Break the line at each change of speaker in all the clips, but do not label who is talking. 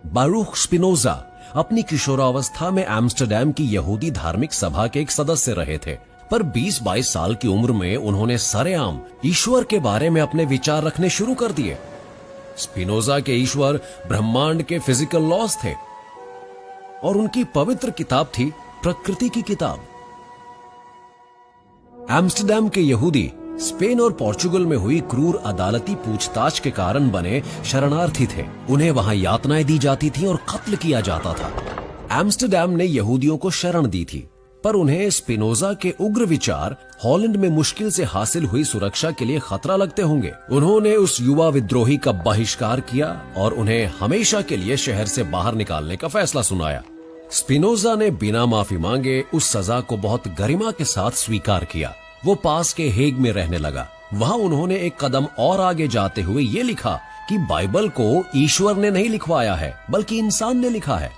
बारूख Spinoza अपनी किशोरावस्था में एम्स्टर्डम की यहूदी धार्मिक सभा के एक सदस्य रहे थे, पर 20-22 साल की उम्र में उन्होंने सरेआम ईश्वर के बारे में अपने विचार रखने शुरू कर दिए। स्पिनोजा के ईश्वर ब्रह्मांड के फिजिकल लॉज थे और उनकी पवित्र किताब थी प्रकृति की किताब। एम्स्टर्डम के यहूदी स्पेन और पोर्चुगल में हुई क्रूर अदालती पूछताछ के कारण बने शरणार्थी थे। उन्हें वहां यातनाएं दी जाती थी और कत्ल किया जाता था। एम्स्टर्डम ने यहूदियों को शरण दी थी, पर उन्हें स्पिनोजा के उग्र विचार हॉलैंड में मुश्किल से हासिल हुई सुरक्षा के लिए खतरा लगते होंगे। उन्होंने उस युवा विद्रोही का बहिष्कार किया और उन्हें हमेशा के लिए शहर से बाहर निकालने का फैसला सुनाया। स्पिनोजा ने बिना माफी मांगे उस सजा को बहुत गरिमा के साथ स्वीकार किया। वो पास के हेग में रहने लगा। वहां उन्होंने एक कदम और आगे जाते हुए ये लिखा कि बाइबल को ईश्वर ने नहीं लिखवाया है, बल्कि इंसान ने लिखा है।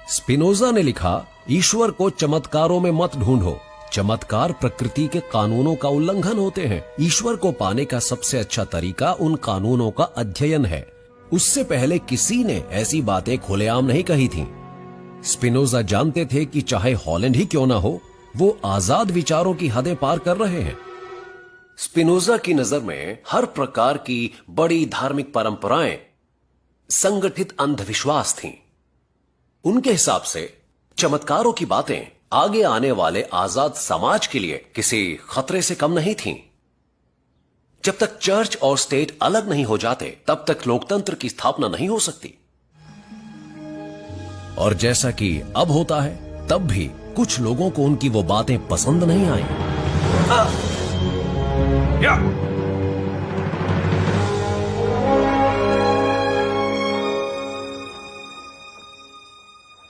स्पिनोजा ने लिखा, ईश्वर को चमत्कारों में मत ढूंढो, चमत्कार प्रकृति के कानूनों का उल्लंघन होते हैं। ईश्वर को पाने का सबसे अच्छा तरीका उन कानूनों का अध्ययन है। उससे पहले किसी ने ऐसी बातें खुलेआम नहीं कही थीं। स्पिनोजा जानते थे कि चाहे हॉलैंड ही क्यों ना हो, वो आजाद विचारों की हदें पार कर रहे हैं। स्पिनोजा की नजर में हर प्रकार की बड़ी धार्मिक परंपराएं संगठित अंधविश्वास थीं। उनके हिसाब से चमत्कारों की बातें आगे आने वाले आजाद समाज के लिए किसी खतरे से कम नहीं थीं। जब तक चर्च और स्टेट अलग नहीं हो जाते, तब तक लोकतंत्र की स्थापना नहीं हो सकती। और जैसा कि अब होता है, तब भी कुछ लोगों को उनकी वो बातें पसंद नहीं आई।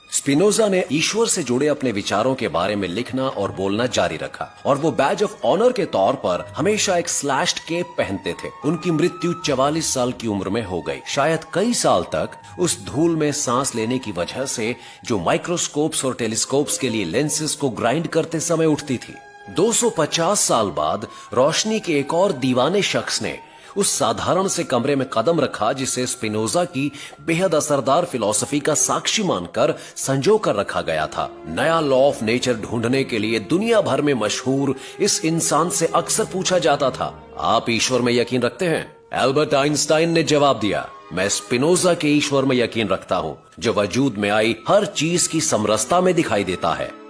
स्पिनोजा ने ईश्वर से जुड़े अपने विचारों के बारे में लिखना और बोलना जारी रखा, और वो बैज ऑफ ऑनर के तौर पर हमेशा एक स्लैश्ड केप पहनते थे। उनकी मृत्यु 44 साल की उम्र में हो गई। शायद कई साल तक उस धूल में सांस लेने की वजह से जो माइक्रोस्कोप्स और टेलीस्कोप्स के लिए लेंसेज को ग्राइंड करते समय उठती थी। 250 साल बाद रोशनी के एक और दीवाने शख्स ने उस साधारण से कमरे में कदम रखा, जिसे स्पिनोजा की बेहद असरदार फिलॉसफी का साक्षी मानकर संजो कर रखा गया था। नया लॉ ऑफ नेचर ढूंढने के लिए दुनिया भर में मशहूर इस इंसान से अक्सर पूछा जाता था, आप ईश्वर में यकीन रखते हैं? एल्बर्ट आइंस्टाइन ने जवाब दिया, मैं स्पिनोजा के ईश्वर में यकीन रखता हूं, जो वजूद में आई हर चीज की समरसता में दिखाई देता है।